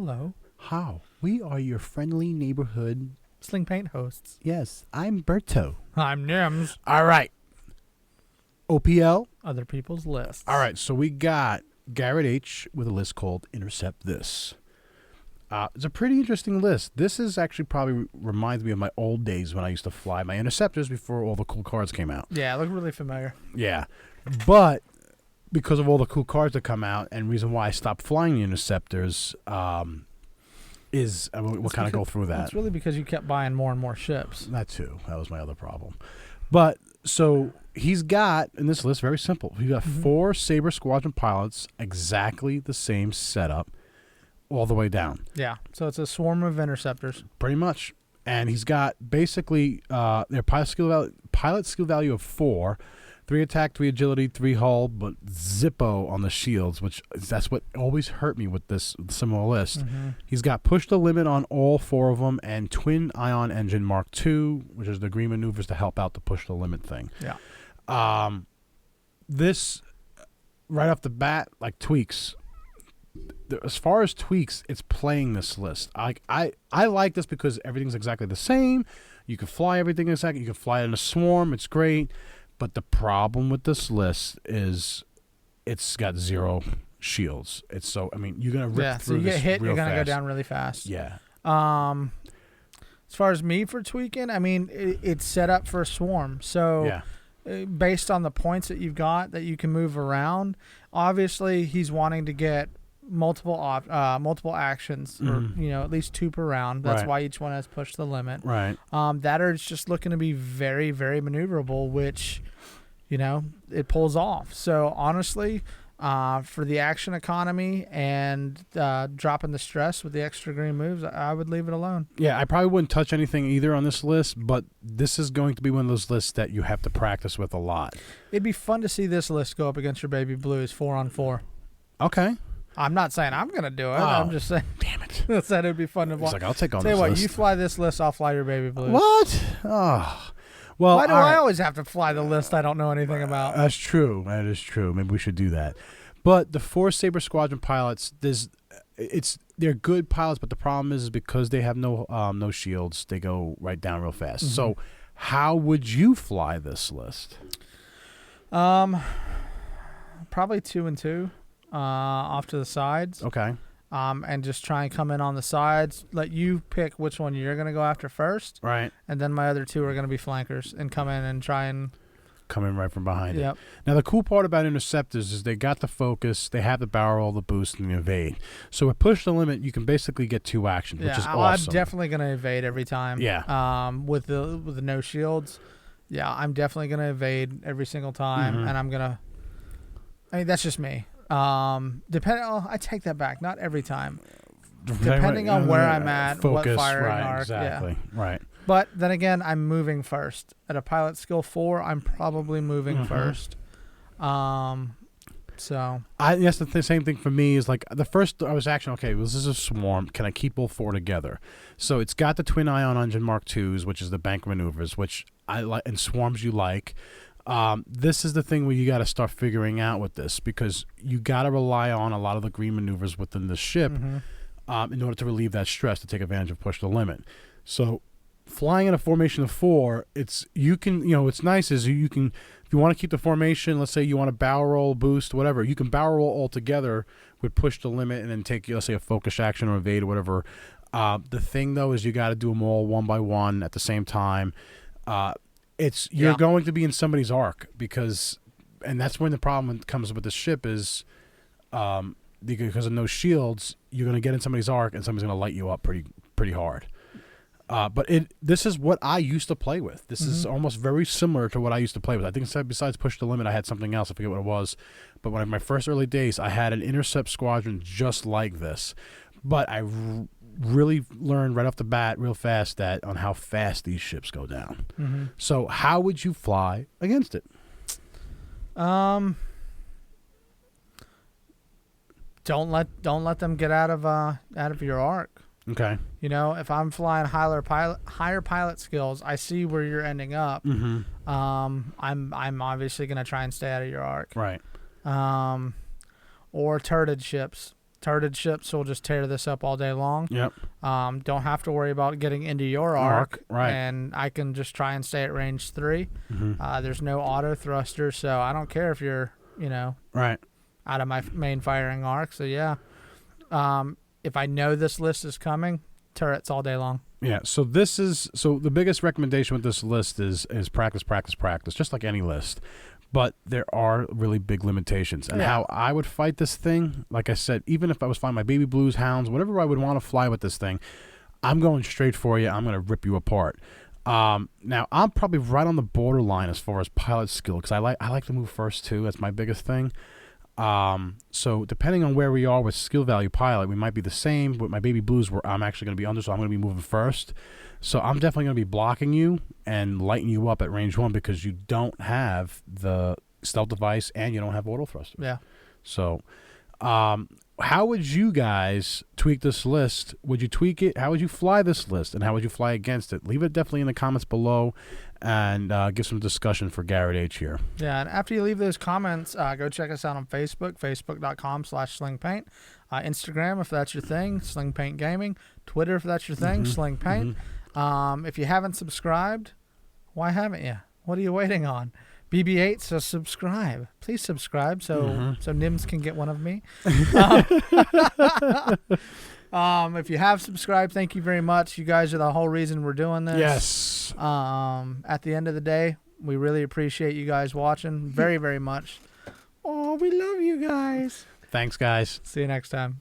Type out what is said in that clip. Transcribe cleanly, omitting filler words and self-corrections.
Hello. How? We are your friendly neighborhood. Sling Paint hosts. Yes, I'm Berto. I'm Nims. All right. OPL. Other people's lists. All right, so we got GarretH with a list called Intercept This. It's a pretty interesting list. This is actually probably reminds me of my old days when I used to fly my Interceptors before all the cool cards came out. Yeah, it looked really familiar. Yeah, but because of all the cool cards that come out, and reason why I stopped flying the Interceptors is we'll kind of go through that. It's really because you kept buying more and more ships. That too. That was my other problem. But so he's got in this list very simple. He got 4 Saber Squadron pilots, exactly the same setup, all the way down. Yeah. So it's a swarm of interceptors. Pretty much. And he's got basically their pilot skill value of 4, 3 attack, 3 agility, 3 hull, but Zippo on the shields, which that's what always hurt me with this similar list. He's got push the limit on all 4 of them and twin ion engine Mark II, which is the green maneuvers to help out the push the limit thing. Yeah. This right off the bat, like tweaks. As far as tweaks, it's playing this list. I like this because everything's exactly the same. You can fly everything exactly. You can fly it in a swarm. It's great. But the problem with this list is it's got 0 shields. It's so, I mean, you're going to rip through this so you get hit, real you're going to go fast. down really fast. Yeah. As far as me for tweaking, I mean, it's set up for a swarm. So based on the points that you've got that you can move around, obviously he's wanting to get multiple actions, or at least 2 per round. That's why each one has pushed the limit. Right. That are just looking to be very, very maneuverable, which it pulls off. So honestly, for the action economy and dropping the stress with the extra green moves, I would leave it alone. Yeah, I probably wouldn't touch anything either on this list, but this is going to be one of those lists that you have to practice with a lot. It'd be fun to see this list go up against your baby blues 4-on-4. Okay. I'm not saying I'm going to do it. Oh, I'm just saying. Damn it. I said it would be fun to watch. It's like, I'll take on Tell this you what, list. you fly this list, I'll fly your baby blues. What? Oh. Well, why do I always have to fly the list I don't know anything about? That's true. That is true. Maybe we should do that. But the 4 Saber Squadron pilots, they're good pilots, but the problem is because they have no shields, they go right down real fast. So how would you fly this list? Probably 2 and 2 off to the sides. Okay. And just try and come in on the sides. Let you pick which one you're going to go after first. Right. And then my other 2 are going to be flankers and come in and try and come in right from behind it. Now, the cool part about Interceptors is they got the focus, they have the barrel roll, the boost, and the evade. So with push the limit, you can basically get 2 actions, which is awesome. I'm definitely going to evade every time. Yeah. With the no shields, I'm definitely going to evade every single time, and I'm going to. I mean, that's just me. I take that back. Not every time. Depending on where I'm at, focus, what firing right, arc. exactly. Yeah. Right. But then again, I'm moving first. At a pilot skill 4, I'm probably moving first. So that's the same thing for me. Is like the first I was actually okay. Well, this is a swarm. Can I keep all 4 together? So it's got the twin ion engine Mark IIs, which is the bank maneuvers, which I like, and swarms you like. This is the thing where you got to start figuring out with this, because you got to rely on a lot of the green maneuvers within the ship in order to relieve that stress to take advantage of push the limit. So flying in a formation of 4, what's nice is you can, if you want to keep the formation, let's say you want to barrel roll, boost, whatever, you can barrel roll all together with push the limit and then take, let's say, a focus action or evade or whatever. The thing though is you got to do them all one by one at the same time. You're going to be in somebody's arc and that's when the problem comes with the ship is because of no shields, you're going to get in somebody's arc and somebody's going to light you up pretty hard. But this is what I used to play with. This is almost very similar to what I used to play with. I think besides push the limit, I had something else. I forget what it was. But in my first early days, I had an Intercept Squadron just like this. But I really learned right off the bat real fast on how fast these ships go down. So how would you fly against it? Don't let them get out of your arc. Okay. If I'm flying higher pilot skills, I see where you're ending up. I'm obviously going to try and stay out of your arc. Right. Or turreted ships. turreted ships will just tear this up all day long. Yep. Don't have to worry about getting into your arc. Right. And I can just try and stay at range 3. There's no auto thruster, so I don't care if you're, right, out of my main firing arc. So yeah, if I know this list is coming, turrets all day long. Yeah. So the biggest recommendation with this list is practice, practice, practice, just like any list. But there are really big limitations. And how I would fight this thing, like I said, even if I was flying my baby blues, hounds, whatever I would want to fly with this thing, I'm going straight for you. I'm going to rip you apart. Now, I'm probably right on the borderline as far as pilot skill because I like to move first, too. That's my biggest thing. So depending on where we are with skill value pilot, we might be the same. With my baby blues, where I'm actually going to be under, so I'm going to be moving first. So I'm definitely going to be blocking you and lighting you up at range 1 because you don't have the stealth device and you don't have auto thruster. Yeah. So, how would you guys tweak this list? Would you tweak it? How would you fly this list, and how would you fly against it? Leave it definitely in the comments below, and give some discussion for GarretH here. Yeah, and after you leave those comments, go check us out on Facebook, facebook.com/slingpaint. Instagram, if that's your thing, slingpaint gaming. Twitter, if that's your thing, slingpaint. If you haven't subscribed, why haven't you? What are you waiting on? BB8 says subscribe. Please subscribe so Nims can get one of me. If you have subscribed, thank you very much. You guys are the whole reason we're doing this. Yes. At the end of the day, we really appreciate you guys watching very, very much. Oh, we love you guys. Thanks, guys. See you next time.